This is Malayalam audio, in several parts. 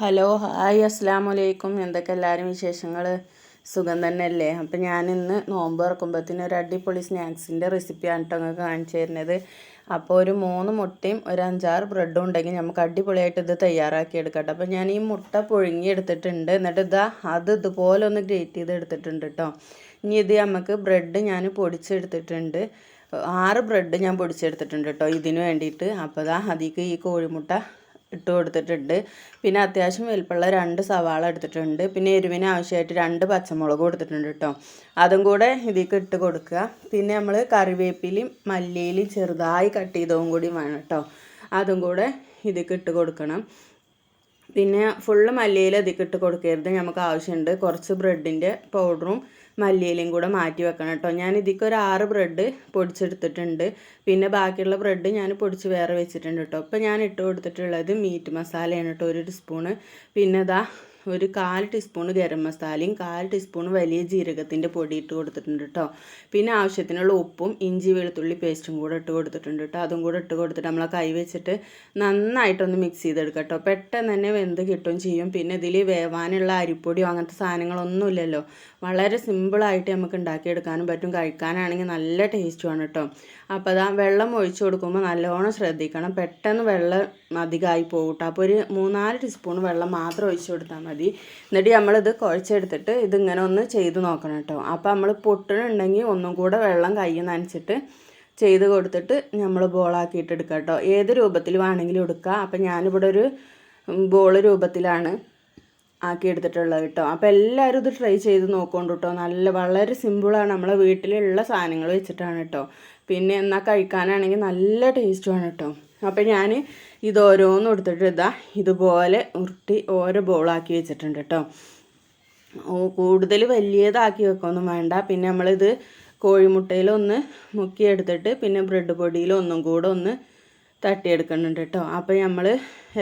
ഹലോ ഹായ് അസ്സലാമു അലൈക്കും. എന്തൊക്കെ എല്ലാവരും വിശേഷങ്ങൾ? സുഖം തന്നെയല്ലേ? അപ്പം ഞാനിന്ന് നോമ്പ് തുറക്കുമ്പോഴത്തേന് ഒരു അടിപൊളി സ്നാക്സിൻ്റെ റെസിപ്പിയാണ് കേട്ടോ നിങ്ങൾക്ക് കാണിച്ചു തരുന്നത്. അപ്പോൾ ഒരു 3 മുട്ടയും ഒരു 5-6 ബ്രെഡും ഉണ്ടെങ്കിൽ നമുക്ക് അടിപൊളിയായിട്ട് ഇത് തയ്യാറാക്കി എടുക്കട്ടെ. അപ്പോൾ ഞാൻ ഈ മുട്ട പുഴുങ്ങി എടുത്തിട്ടുണ്ട്. എന്നിട്ട് ഇതുപോലെ ഒന്ന് ഗ്രേറ്റ് ചെയ്ത് എടുത്തിട്ടുണ്ട് കേട്ടോ. ഇനി ഇത് നമുക്ക് ബ്രെഡ് ഞാൻ പൊടിച്ചെടുത്തിട്ടുണ്ട്. 6 ബ്രെഡ് ഞാൻ പൊടിച്ചെടുത്തിട്ടുണ്ട് കേട്ടോ ഇതിന് വേണ്ടിയിട്ട്. അപ്പോൾ അതിലേക്ക് ഈ കോഴിമുട്ട ഇട്ട് കൊടുത്തിട്ടുണ്ട്. പിന്നെ അത്യാവശ്യം വലിപ്പമുള്ള 2 സവാള എടുത്തിട്ടുണ്ട്. പിന്നെ എരിവിന് ആവശ്യമായിട്ട് 2 പച്ചമുളക് കൊടുത്തിട്ടുണ്ട് കേട്ടോ. അതും കൂടെ ഇതിലേക്ക് ഇട്ട് കൊടുക്കുക. പിന്നെ നമ്മൾ കറിവേപ്പിലയും മല്ലിയിലയും ചെറുതായി കട്ട് ചെയ്തതും കൂടി വേണം കേട്ടോ. അതും കൂടെ ഇതിലേക്ക് ഇട്ട് കൊടുക്കണം. പിന്നെ ഫുള്ള് മല്ലിയില ഇതിലേക്ക് ഇട്ട് കൊടുക്കരുത്. നമുക്ക് ആവശ്യമുണ്ട് കുറച്ച് ബ്രെഡിൻ്റെ പൗഡറും മല്ലിയിലയും കൂടെ മാറ്റി വെക്കണം കേട്ടോ. ഞാൻ ഇതിലേക്ക് ഒരു 6 ബ്രെഡ് പൊടിച്ചെടുത്തിട്ടുണ്ട്. പിന്നെ ബാക്കിയുള്ള ബ്രെഡ് ഞാൻ പൊടിച്ച് വേറെ വെച്ചിട്ടുണ്ട് കേട്ടോ. ഇപ്പം ഞാൻ ഇട്ട് കൊടുത്തിട്ടുള്ളത് മീറ്റ് മസാലയാണ് കേട്ടോ, 1 ടീസ്പൂണ്. പിന്നെ ഒരു 1/4 ടീസ്പൂൺ ഗരം മസാലയും 1/4 ടീസ്പൂൺ വലിയ ജീരകത്തിൻ്റെ പൊടി ഇട്ട് കൊടുത്തിട്ടുണ്ട് കേട്ടോ. പിന്നെ ആവശ്യത്തിനുള്ള ഉപ്പും ഇഞ്ചി വെളുത്തുള്ളി പേസ്റ്റും കൂടെ ഇട്ട് കൊടുത്തിട്ടുണ്ട് കേട്ടോ. അതും കൂടെ ഇട്ട് കൊടുത്തിട്ട് നമ്മളെ കൈ വെച്ചിട്ട് നന്നായിട്ടൊന്ന് മിക്സ് ചെയ്തെടുക്കുക കേട്ടോ. പെട്ടെന്ന് തന്നെ വെന്ത് കിട്ടുകയും ചെയ്യും. പിന്നെ ഇതിൽ വേവാനുള്ള അരിപ്പൊടിയോ അങ്ങനത്തെ സാധനങ്ങളൊന്നുമില്ലല്ലോ. വളരെ സിമ്പിളായിട്ട് നമുക്ക് ഉണ്ടാക്കിയെടുക്കാനും പറ്റും. കഴിക്കാനാണെങ്കിൽ നല്ല ടേസ്റ്റുമാണ് കേട്ടോ. അപ്പോൾ വെള്ളം ഒഴിച്ച് കൊടുക്കുമ്പോൾ നല്ലോണം ശ്രദ്ധിക്കണം. പെട്ടെന്ന് വെള്ളം അധികമായി പോകും കേട്ടോ. അപ്പോൾ ഒരു 3-4 ടീസ്പൂൺ വെള്ളം മാത്രം ഒഴിച്ച് കൊടുത്താൽ മതി. എന്നിട്ട് നമ്മളിത് കുഴച്ചെടുത്തിട്ട് ഇതിങ്ങനെ ഒന്ന് ചെയ്ത് നോക്കണം കേട്ടോ. അപ്പോൾ നമ്മൾ പൊട്ടണുണ്ടെങ്കിൽ ഒന്നും കൂടെ വെള്ളം കയ്യിൽ നനച്ചിട്ട് ചെയ്ത് കൊടുത്തിട്ട് നമ്മൾ ബോളാക്കിയിട്ട് എടുക്കുക കേട്ടോ. ഏത് രൂപത്തിൽ വേണമെങ്കിലും എടുക്കുക. അപ്പം ഞാനിവിടെ ഒരു ബോൾ രൂപത്തിലാണ് ആക്കിയെടുത്തിട്ടുള്ളത് കേട്ടോ. അപ്പോൾ എല്ലാവരും ഇത് ട്രൈ ചെയ്ത് നോക്കൊണ്ട് കേട്ടോ. വളരെ സിമ്പിളാണ്. നമ്മളെ വീട്ടിലുള്ള സാധനങ്ങൾ വെച്ചിട്ടാണ് കേട്ടോ. പിന്നെ എന്നാൽ കഴിക്കാനാണെങ്കിൽ നല്ല ടേസ്റ്റുമാണ് കേട്ടോ. അപ്പോൾ ഞാൻ ഇത് ഓരോന്നും എടുത്തിട്ട് ഇതുപോലെ ഉരുട്ടി ഓരോ ബോളാക്കി വെച്ചിട്ടുണ്ട് കേട്ടോ. കൂടുതൽ വലിയതാക്കി വെക്കൊന്നും വേണ്ട. പിന്നെ നമ്മളിത് കോഴിമുട്ടയിലൊന്ന് മുക്കിയെടുത്തിട്ട് പിന്നെ ബ്രെഡ് പൊടിയിൽ ഒന്നും കൂടെ ഒന്ന് തട്ടിയെടുക്കുന്നുണ്ട് കേട്ടോ. അപ്പോൾ നമ്മൾ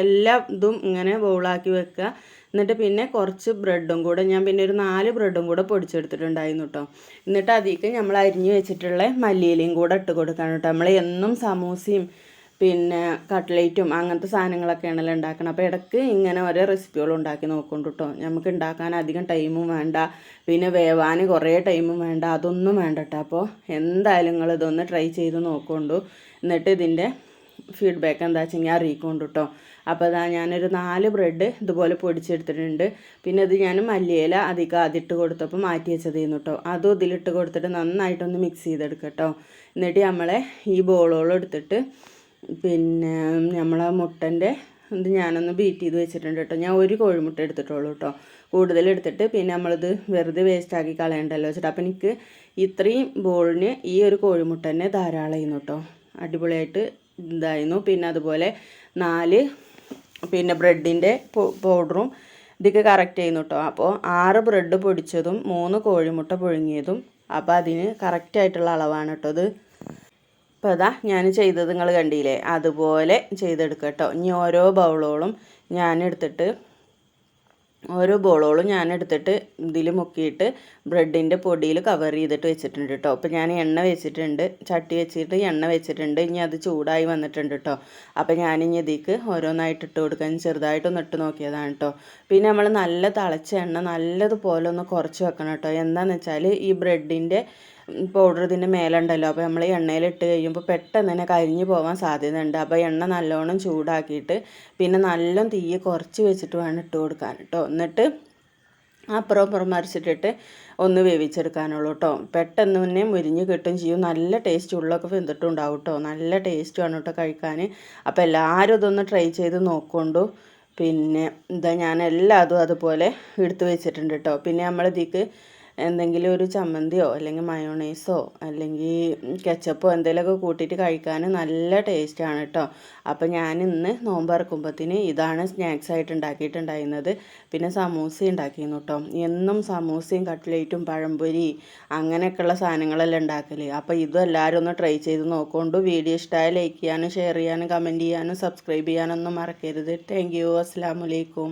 എല്ലാ ഇതും ഇങ്ങനെ ബോളാക്കി വെക്കുക. എന്നിട്ട് പിന്നെ കുറച്ച് ബ്രെഡും കൂടെ ഞാൻ പിന്നെ ഒരു 4 ബ്രെഡും കൂടെ പൊടിച്ചെടുത്തിട്ടുണ്ടായിരുന്നു കേട്ടോ. എന്നിട്ട് അതിലേക്ക് നമ്മൾ അരിഞ്ഞ് വെച്ചിട്ടുള്ള മല്ലിയിലയും കൂടെ ഇട്ട് കൊടുക്കണം കേട്ടോ. നമ്മൾ എന്നും സമൂസയും പിന്നെ കട്ട്ലേറ്റും അങ്ങനത്തെ സാധനങ്ങളൊക്കെയാണല്ലോ ഉണ്ടാക്കണം. അപ്പോൾ ഇടയ്ക്ക് ഇങ്ങനെ ഓരോ റെസിപ്പികളും ഉണ്ടാക്കി നോക്കൊണ്ട് കേട്ടോ. നമുക്ക് ഉണ്ടാക്കാൻ അധികം ടൈമും വേണ്ട, പിന്നെ വേവാൻ കുറേ ടൈമും വേണ്ട, അതൊന്നും വേണ്ട കേട്ടോ. അപ്പോൾ എന്തായാലും നിങ്ങൾ ഇതൊന്ന് ട്രൈ ചെയ്ത് നോക്കൊണ്ടു. എന്നിട്ട് ഇതിൻ്റെ ഫീഡ്ബാക്ക് എന്താ വെച്ചെങ്കിൽ അറിയിക്കൊണ്ട് കേട്ടോ. അപ്പോൾ ഞാനൊരു 4 ബ്രെഡ് ഇതുപോലെ പൊടിച്ചെടുത്തിട്ടുണ്ട്. പിന്നെ ഇത് ഞാൻ മല്ലിയില ആദ്യമിട്ട് കൊടുത്തപ്പോൾ മാറ്റി വെച്ചതായിരുന്നു കേട്ടോ. അതും ഇതിലിട്ട് കൊടുത്തിട്ട് നന്നായിട്ടൊന്ന് മിക്സ് ചെയ്തെടുക്കുക കേട്ടോ. എന്നിട്ട് നമ്മളെ ഈ ബോളോളം എടുത്തിട്ട് പിന്നെ നമ്മളെ മുട്ടൻ്റെ ഇത് ഞാനൊന്ന് ബീറ്റ് ചെയ്ത് വെച്ചിട്ടുണ്ട് കേട്ടോ. ഞാൻ 1 കോഴിമുട്ട എടുത്തിട്ടുള്ളൂ കേട്ടോ. കൂടുതൽ എടുത്തിട്ട് പിന്നെ നമ്മളിത് വെറുതെ വേസ്റ്റാക്കി കളയണ്ടല്ലോ വെച്ചിട്ട്. അപ്പോൾ എനിക്ക് ഇത്രയും ബോളിന് ഈ 1 കോഴിമുട്ട തന്നെ ധാരാളമായിരുന്നു കേട്ടോ. അടിപൊളിയായിട്ട് ഇതായിരുന്നു. പിന്നെ അതുപോലെ 4 പിന്നെ ബ്രെഡിൻ്റെ പൗഡറും ഇതൊക്കെ കറക്റ്റ് ചെയ്യുന്നു കേട്ടോ. അപ്പോൾ 6 ബ്രെഡ് പൊടിച്ചതും 3 കോഴിമുട്ട പുഴുങ്ങിയതും. അപ്പോൾ അതിന് കറക്റ്റായിട്ടുള്ള അളവാണ് കേട്ടോ ഇത്. അപ്പോൾ ഞാൻ ചെയ്തത് നിങ്ങൾ കണ്ടില്ലേ, അതുപോലെ ചെയ്തെടുക്കുക കേട്ടോ. ഇനി ഓരോ ബോളോളും ഞാൻ എടുത്തിട്ട് ഇതിൽ മുക്കിയിട്ട് ബ്രെഡിൻ്റെ പൊടിയിൽ കവർ ചെയ്തിട്ട് വെച്ചിട്ടുണ്ട് കേട്ടോ. അപ്പോൾ ഞാൻ എണ്ണ വെച്ചിട്ടുണ്ട്, ചട്ടി വെച്ചിട്ട് എണ്ണ വെച്ചിട്ടുണ്ട്. ഇനി അത് ചൂടായി വന്നിട്ടുണ്ട് കേട്ടോ. അപ്പോൾ ഞാനിനി ഇതിലേക്ക് ഓരോന്നായിട്ട് ഇട്ട് കൊടുക്കാൻ ചെറുതായിട്ടൊന്ന് ഇട്ട് നോക്കിയതാണ് കേട്ടോ. പിന്നെ നമ്മൾ നല്ല തിളച്ച എണ്ണ നല്ലതുപോലെ ഒന്ന് കുറച്ച് വെക്കണം കേട്ടോ. എന്താണെന്ന് വെച്ചാൽ ഈ ബ്രെഡിൻ്റെ പൗഡർ ഇതിൻ്റെ മേലുണ്ടല്ലോ. അപ്പോൾ നമ്മൾ എണ്ണയിലിട്ട് കഴിയുമ്പോൾ പെട്ടെന്ന് തന്നെ കരിഞ്ഞു പോകാൻ സാധ്യതയുണ്ട്. അപ്പോൾ എണ്ണ നല്ലോണം ചൂടാക്കിയിട്ട് പിന്നെ നല്ല തീ കുറച്ച് വെച്ചിട്ട് വേണം ഇട്ട് കൊടുക്കാൻ കേട്ടോ. എന്നിട്ട് അപ്പുറം മറിച്ചിട്ടിട്ട് ഒന്ന് വേവിച്ചെടുക്കാനുള്ളൂ കേട്ടോ. പെട്ടെന്ന് തന്നെ മുരിഞ്ഞ് കിട്ടും ചെയ്യും. നല്ല ടേസ്റ്റ്, ഉള്ളൊക്കെ വെന്തിട്ടും ഉണ്ടാവും കേട്ടോ. നല്ല ടേസ്റ്റുമാണ് കേട്ടോ കഴിക്കാൻ. അപ്പോൾ എല്ലാവരും ഇതൊന്ന് ട്രൈ ചെയ്ത് നോക്കൊണ്ടു. പിന്നെ ഞാൻ എല്ലാതും അതുപോലെ എടുത്ത് വെച്ചിട്ടുണ്ട് കേട്ടോ. പിന്നെ നമ്മളിതിക്ക് എന്തെങ്കിലും ഒരു ചമ്മന്തിയോ അല്ലെങ്കിൽ മയോണൈസോ അല്ലെങ്കിൽ കെച്ചപ്പോ എന്തെങ്കിലുമൊക്കെ കൂട്ടിയിട്ട് കഴിക്കാൻ നല്ല ടേസ്റ്റാണ് കേട്ടോ. അപ്പോൾ ഞാനിന്ന് നോമ്പ് തുറക്കുമ്പോഴത്തേന് ഇതാണ് സ്നാക്സ് ആയിട്ട് ഉണ്ടാക്കിയിട്ടുണ്ടായിരുന്നത്. പിന്നെ സമൂസ ഉണ്ടാക്കിയിരുന്നു കേട്ടോ. എന്നും സമൂസയും കട്ട്ലേറ്റും പഴംപൊരി അങ്ങനെയൊക്കെയുള്ള സാധനങ്ങളെല്ലാം ഉണ്ടാക്കൽ. അപ്പോൾ ഇതും എല്ലാവരും ഒന്ന് ട്രൈ ചെയ്ത് നോക്കൊണ്ടു. വീഡിയോ ഇഷ്ടമായി ലൈക്ക് ചെയ്യാനും ഷെയർ ചെയ്യാനും കമൻറ്റ് ചെയ്യാനും സബ്സ്ക്രൈബ് ചെയ്യാനൊന്നും മറക്കരുത്. Thank you. അസ്സലാമു അലൈക്കും.